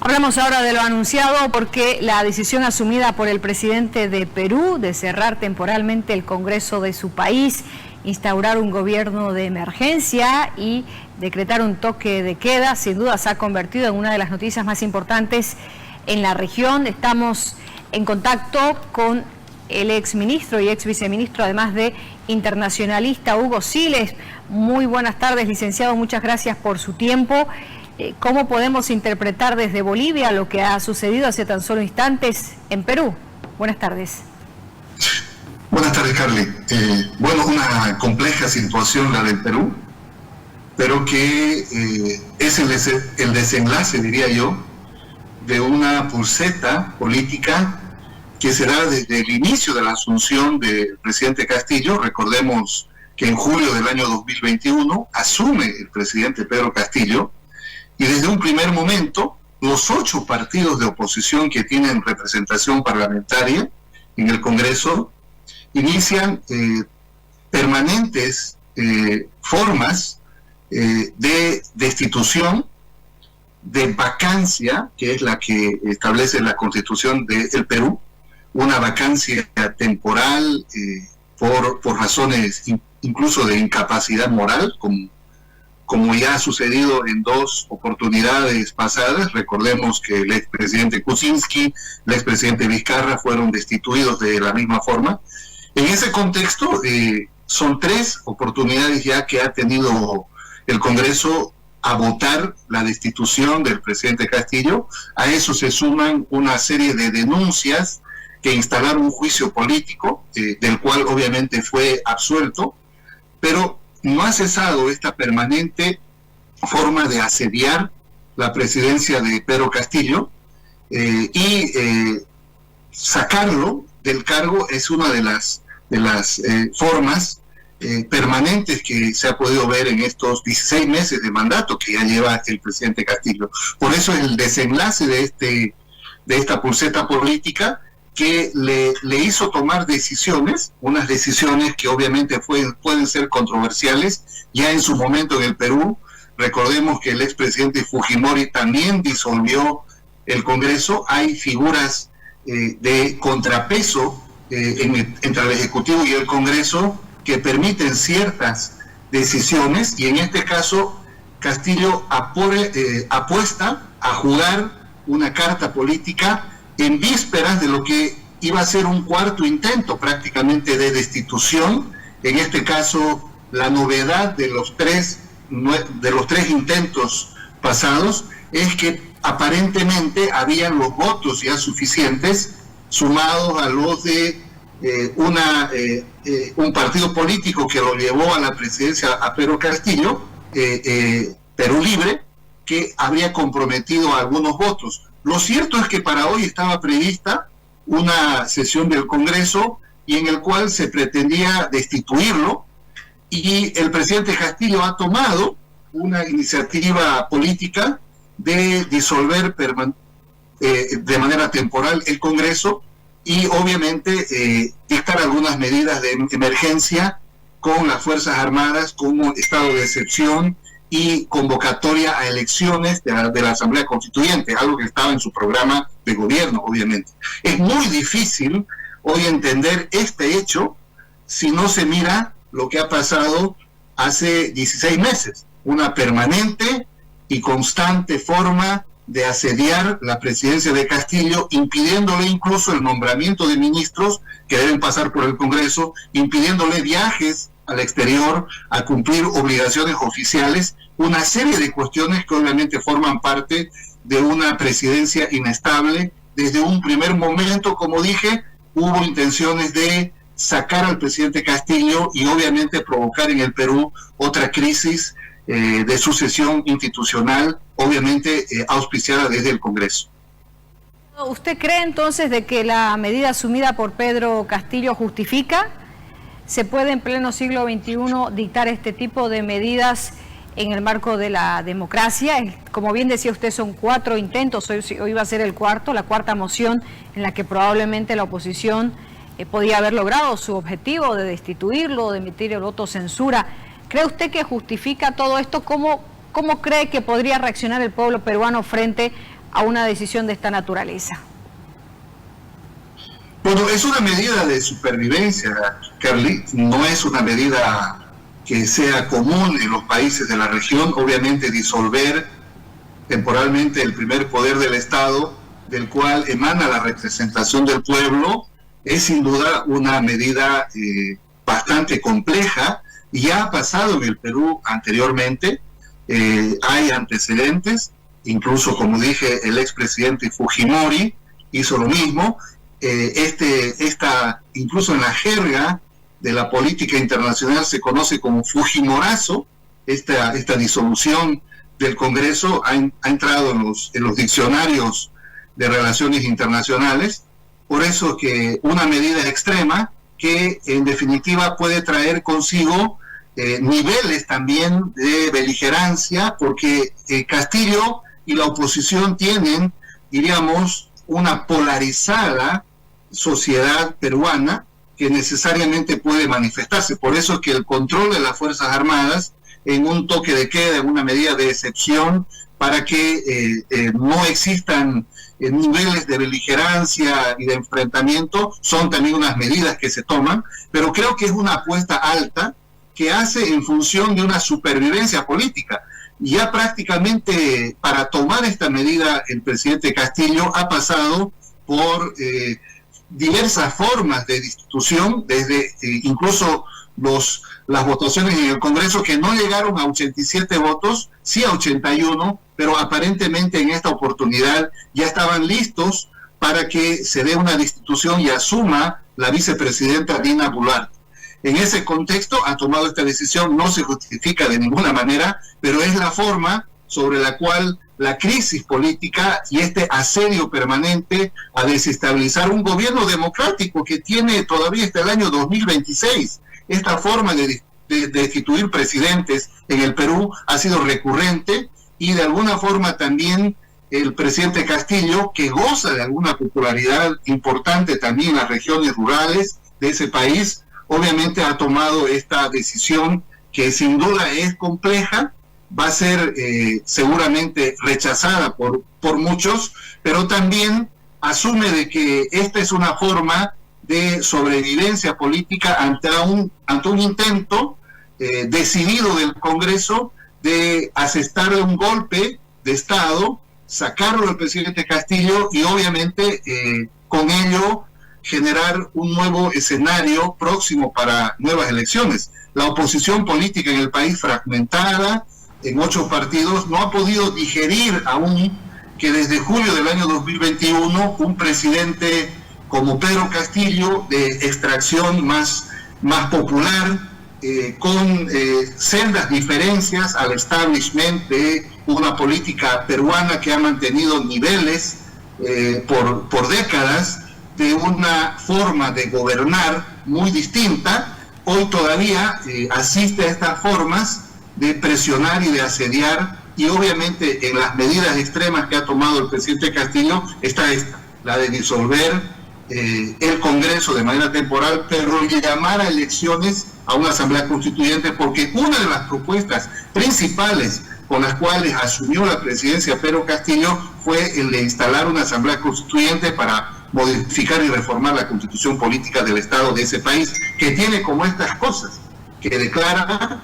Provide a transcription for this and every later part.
Hablamos ahora de lo anunciado porque la decisión asumida por el presidente de Perú de cerrar temporalmente el Congreso de su país, instaurar un gobierno de emergencia y decretar un toque de queda, sin duda se ha convertido en una de las noticias más importantes en la región. Estamos en contacto con el exministro y ex viceministro, además de internacionalista, Hugo Siles. Muy buenas tardes, licenciado, muchas gracias por su tiempo. ¿Cómo podemos interpretar desde Bolivia lo que ha sucedido hace tan solo instantes en Perú? Buenas tardes. Buenas tardes, Carly. Bueno, una compleja situación la del Perú, pero que es el desenlace, diría yo, de una pulseta política que se da desde el inicio de la asunción del presidente Castillo. Recordemos que en julio del año 2021 asume el presidente Pedro Castillo, y desde un primer momento los 8 partidos de oposición que tienen representación parlamentaria en el Congreso inician permanentes formas de destitución, de vacancia, que es la que establece la Constitución del Perú, una vacancia temporal por razones incluso de incapacidad moral, como ya ha sucedido en 2 oportunidades pasadas. Recordemos que el expresidente Kuczynski, el expresidente Vizcarra fueron destituidos de la misma forma. En ese contexto, son 3 oportunidades ya que ha tenido el Congreso a votar la destitución del presidente Castillo. A eso se suman una serie de denuncias que instalaron un juicio político, del cual obviamente fue absuelto, pero no ha cesado esta permanente forma de asediar la presidencia de Pedro Castillo, y sacarlo del cargo es una de las formas permanentes que se ha podido ver en estos 16 meses de mandato que ya lleva el presidente Castillo. Por eso es el desenlace de esta pulseta política que le hizo tomar decisiones, unas decisiones que obviamente pueden ser controversiales. Ya en su momento en el Perú, recordemos que el expresidente Fujimori también disolvió el Congreso. Hay figuras de contrapeso entre el Ejecutivo y el Congreso que permiten ciertas decisiones, y en este caso Castillo apuesta a jugar una carta política en vísperas de lo que iba a ser un cuarto intento prácticamente de destitución. En este caso, la novedad de los tres intentos pasados es que aparentemente habían los votos ya suficientes, sumados a los de un partido político que lo llevó a la presidencia a Pedro Castillo, Perú Libre, que habría comprometido algunos votos. Lo cierto es que para hoy estaba prevista una sesión del Congreso y en el cual se pretendía destituirlo, y el presidente Castillo ha tomado una iniciativa política de disolver de manera temporal el Congreso y obviamente dictar algunas medidas de emergencia con las Fuerzas Armadas como estado de excepción y convocatoria a elecciones de la Asamblea Constituyente, algo que estaba en su programa de gobierno, obviamente. Es muy difícil hoy entender este hecho si no se mira lo que ha pasado hace 16 meses, una permanente y constante forma de asediar la presidencia de Castillo, impidiéndole incluso el nombramiento de ministros que deben pasar por el Congreso, impidiéndole viajes al exterior a cumplir obligaciones oficiales, una serie de cuestiones que obviamente forman parte de una presidencia inestable. Desde un primer momento, como dije, hubo intenciones de sacar al presidente Castillo y obviamente provocar en el Perú otra crisis de sucesión institucional, obviamente auspiciada desde el Congreso. ¿Usted cree entonces de que la medida asumida por Pedro Castillo justifica? ¿Se puede en pleno siglo XXI dictar este tipo de medidas en el marco de la democracia? Como bien decía usted, son 4 intentos, hoy va a ser la cuarta moción en la que probablemente la oposición podía haber logrado su objetivo de destituirlo, de emitir el voto censura. ¿Cree usted que justifica todo esto? ¿Cómo cree que podría reaccionar el pueblo peruano frente a una decisión de esta naturaleza? Bueno, es una medida de supervivencia, Carly, no es una medida que sea común en los países de la región. Obviamente disolver temporalmente el primer poder del Estado, del cual emana la representación del pueblo, es sin duda una medida bastante compleja, y ya ha pasado en el Perú anteriormente. Hay antecedentes, incluso, como dije, el expresidente Fujimori hizo lo mismo. Incluso en la jerga de la política internacional se conoce como Fujimorazo. Esta disolución del Congreso ha entrado en los diccionarios de relaciones internacionales. Por eso que una medida extrema que en definitiva puede traer consigo niveles también de beligerancia, porque Castillo y la oposición tienen, diríamos, una polarizada sociedad peruana que necesariamente puede manifestarse. Por eso que el control de las Fuerzas Armadas en un toque de queda, en una medida de excepción, para que no existan niveles de beligerancia y de enfrentamiento, son también unas medidas que se toman, pero creo que es una apuesta alta que hace en función de una supervivencia política. Ya prácticamente para tomar esta medida el presidente Castillo ha pasado por diversas formas de destitución, desde incluso las votaciones en el Congreso, que no llegaron a 87 votos, sí a 81, pero aparentemente en esta oportunidad ya estaban listos para que se dé una destitución y asuma la vicepresidenta Dina Boluarte. En ese contexto ha tomado esta decisión, no se justifica de ninguna manera, pero es la forma sobre la cual la crisis política y este asedio permanente a desestabilizar un gobierno democrático que tiene todavía hasta el año 2026. Esta forma de destituir presidentes en el Perú ha sido recurrente, y de alguna forma también el presidente Castillo, que goza de alguna popularidad importante también en las regiones rurales de ese país, obviamente ha tomado esta decisión que sin duda es compleja, va a ser seguramente rechazada por muchos, pero también asume de que esta es una forma de sobrevivencia política ante un intento decidido del Congreso de asestarle un golpe de Estado, sacarlo al presidente Castillo y obviamente con ello generar un nuevo escenario próximo para nuevas elecciones. La oposición política en el país, fragmentada en 8 partidos, no ha podido digerir aún que desde julio del año 2021 un presidente como Pedro Castillo, de extracción más popular, con sendas diferencias al establishment de una política peruana que ha mantenido niveles por décadas, de una forma de gobernar muy distinta, hoy todavía asiste a estas formas de presionar y de asediar, y obviamente en las medidas extremas que ha tomado el presidente Castillo está la de disolver el Congreso de manera temporal, pero llamar a elecciones a una asamblea constituyente, porque una de las propuestas principales con las cuales asumió la presidencia Pedro Castillo fue el de instalar una asamblea constituyente para modificar y reformar la constitución política del Estado de ese país, que tiene como estas cosas, que declara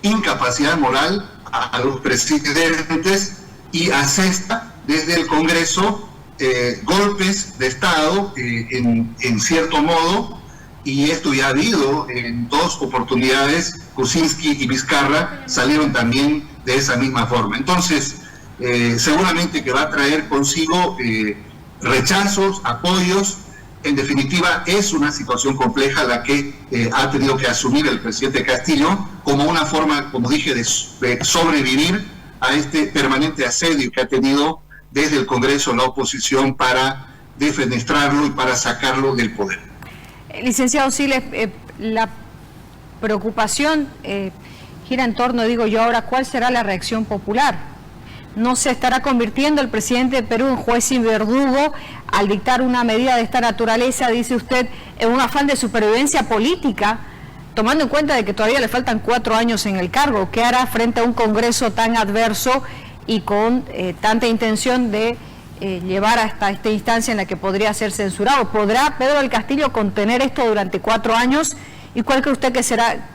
incapacidad moral a los presidentes y asesta desde el Congreso golpes de Estado en cierto modo, y esto ya ha habido en 2 oportunidades. Kuczynski y Vizcarra salieron también de esa misma forma. Entonces, seguramente que va a traer consigo rechazos, apoyos. En definitiva, es una situación compleja la que ha tenido que asumir el presidente Castillo como una forma, como dije, de sobrevivir a este permanente asedio que ha tenido desde el Congreso la oposición para defenestrarlo y para sacarlo del poder. Licenciado Siles, la preocupación gira en torno, digo yo ahora, ¿cuál será la reacción popular? ¿No se estará convirtiendo el presidente de Perú en juez y verdugo al dictar una medida de esta naturaleza, dice usted, en un afán de supervivencia política, tomando en cuenta de que todavía le faltan 4 años en el cargo? ¿Qué hará frente a un Congreso tan adverso y con tanta intención de llevar hasta esta instancia en la que podría ser censurado. ¿Podrá Pedro del Castillo contener esto durante 4 años? ¿Y cuál cree usted que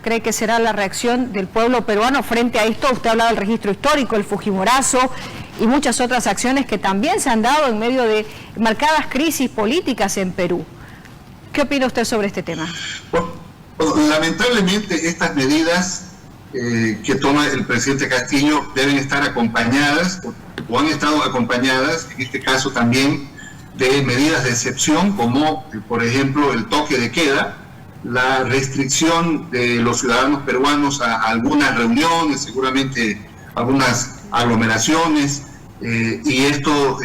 cree que será la reacción del pueblo peruano frente a esto? Usted ha hablado del registro histórico, el Fujimorazo y muchas otras acciones que también se han dado en medio de marcadas crisis políticas en Perú. ¿Qué opina usted sobre este tema? Bueno, lamentablemente estas medidas que toma el presidente Castillo deben estar acompañadas, o han estado acompañadas, en este caso también, de medidas de excepción, como por ejemplo el toque de queda, la restricción de los ciudadanos peruanos a algunas reuniones, seguramente algunas aglomeraciones, y esto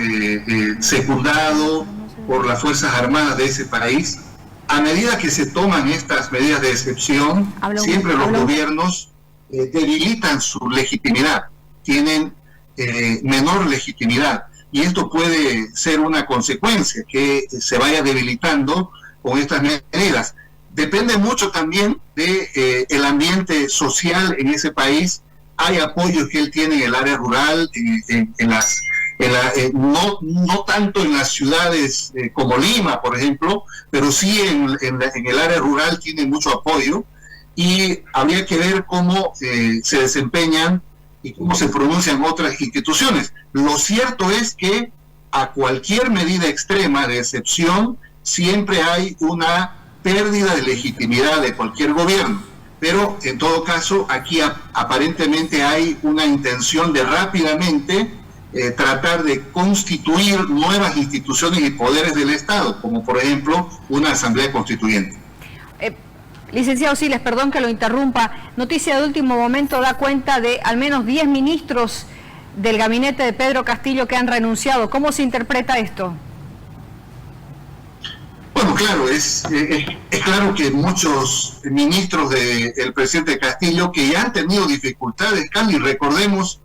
secundado por las Fuerzas Armadas de ese país. A medida que se toman estas medidas de excepción, siempre los gobiernos debilitan su legitimidad, tienen menor legitimidad, y esto puede ser una consecuencia, que se vaya debilitando con estas medidas. Depende mucho también de el ambiente social en ese país. Hay apoyos que él tiene en el área rural, no tanto en las ciudades como Lima, por ejemplo, pero sí en el área rural tiene mucho apoyo, y habría que ver cómo se desempeñan y cómo se pronuncian otras instituciones. Lo cierto es que a cualquier medida extrema de excepción siempre hay una pérdida de legitimidad de cualquier gobierno, pero en todo caso aquí aparentemente hay una intención de rápidamente tratar de constituir nuevas instituciones y poderes del Estado, como por ejemplo una asamblea constituyente. Licenciado Siles, perdón que lo interrumpa, noticia de último momento da cuenta de al menos 10 ministros del gabinete de Pedro Castillo que han renunciado. ¿Cómo se interpreta esto? Bueno, claro, es claro que muchos ministros del presidente Castillo que ya han tenido dificultades, Cali, recordemos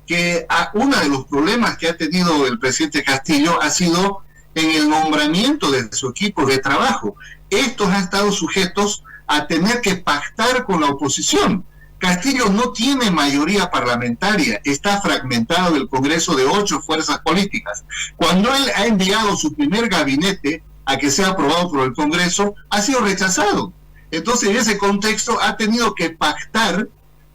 que uno de los problemas que ha tenido el presidente Castillo ha sido en el nombramiento de su equipo de trabajo. Estos han estado sujetos a tener que pactar con la oposición. Castillo no tiene mayoría parlamentaria, está fragmentado el Congreso de 8 fuerzas políticas. Cuando él ha enviado su primer gabinete a que sea aprobado por el Congreso, ha sido rechazado. Entonces, en ese contexto, ha tenido que pactar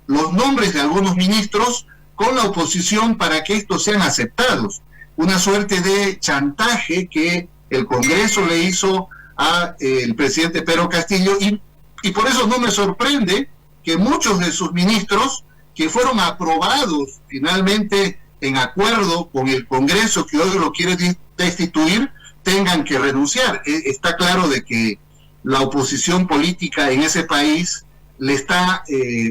los nombres de algunos ministros con la oposición para que estos sean aceptados. Una suerte de chantaje que el Congreso le hizo al presidente Pedro Castillo, y por eso no me sorprende que muchos de sus ministros, que fueron aprobados finalmente en acuerdo con el Congreso que hoy lo quiere destituir, tengan que renunciar. Está claro de que la oposición política en ese país le está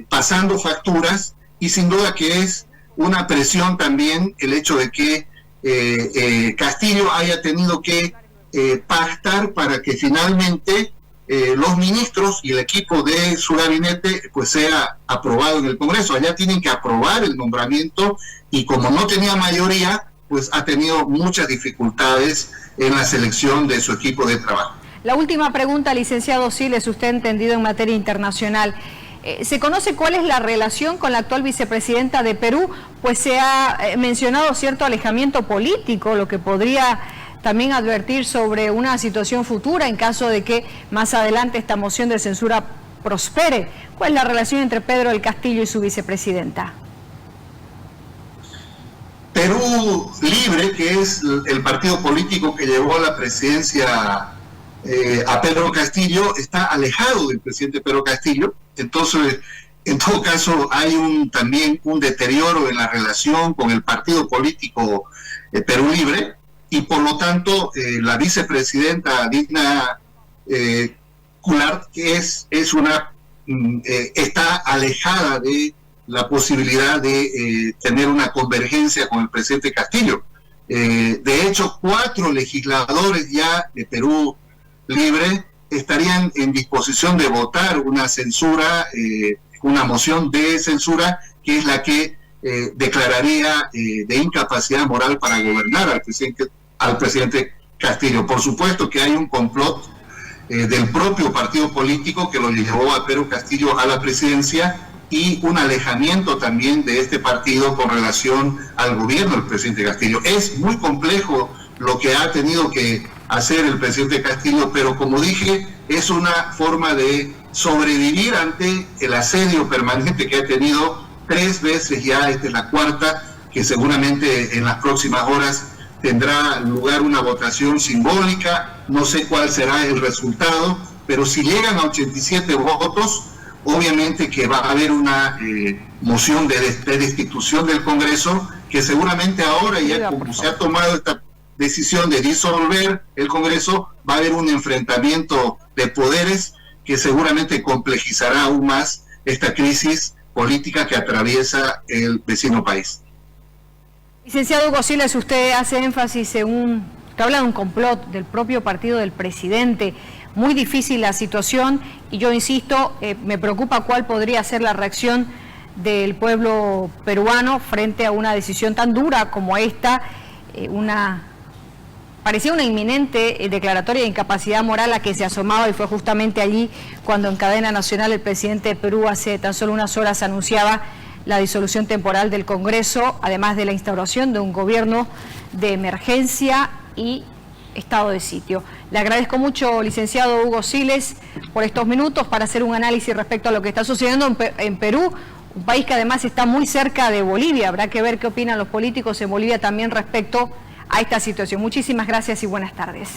pasando facturas, y sin duda que es una presión también el hecho de que Castillo haya tenido que pactar para que finalmente los ministros y el equipo de su gabinete pues sea aprobado en el Congreso. Allá tienen que aprobar el nombramiento, y como no tenía mayoría, pues ha tenido muchas dificultades en la selección de su equipo de trabajo. La última pregunta, licenciado Siles, usted entendido en materia internacional. ¿Se conoce cuál es la relación con la actual vicepresidenta de Perú? Pues se ha mencionado cierto alejamiento político, lo que podría también advertir sobre una situación futura en caso de que más adelante esta moción de censura prospere. ¿Cuál es la relación entre Pedro del Castillo y su vicepresidenta? Perú Libre, que es el partido político que llevó a la presidencia a Pedro Castillo, está alejado del presidente Pedro Castillo. Entonces, en todo caso, hay también un deterioro en la relación con el partido político Perú Libre, y por lo tanto la vicepresidenta Dina Goulart está alejada de la posibilidad de tener una convergencia con el presidente Castillo. De hecho, 4 legisladores ya de Perú Libre estarían en disposición de votar una censura, una moción de censura, que es la que declararía de incapacidad moral para gobernar al presidente Castillo. Por supuesto que hay un complot del propio partido político que lo llevó a Pedro Castillo a la presidencia, y un alejamiento también de este partido con relación al gobierno del presidente Castillo. Es muy complejo lo que ha tenido que hacer el presidente Castillo, pero como dije, es una forma de sobrevivir ante el asedio permanente que ha tenido 3 veces ya. Esta es la 4ª, que seguramente en las próximas horas tendrá lugar una votación simbólica. No sé cuál será el resultado, pero si llegan a 87 votos, obviamente que va a haber una moción de destitución del Congreso, que seguramente ahora, ya como se ha tomado esta decisión de disolver el Congreso, va a haber un enfrentamiento de poderes que seguramente complejizará aún más esta crisis política que atraviesa el vecino país. Licenciado Hugo Siles, usted hace énfasis en que habla de un complot del propio partido del presidente. Muy difícil la situación y yo insisto, me preocupa cuál podría ser la reacción del pueblo peruano frente a una decisión tan dura como esta, parecía una inminente declaratoria de incapacidad moral a que se asomaba, y fue justamente allí cuando en cadena nacional el presidente de Perú hace tan solo unas horas anunciaba la disolución temporal del Congreso, además de la instauración de un gobierno de emergencia y estado de sitio. Le agradezco mucho, licenciado Hugo Siles, por estos minutos para hacer un análisis respecto a lo que está sucediendo en Perú, un país que además está muy cerca de Bolivia. Habrá que ver qué opinan los políticos en Bolivia también respecto a esta situación. Muchísimas gracias y buenas tardes.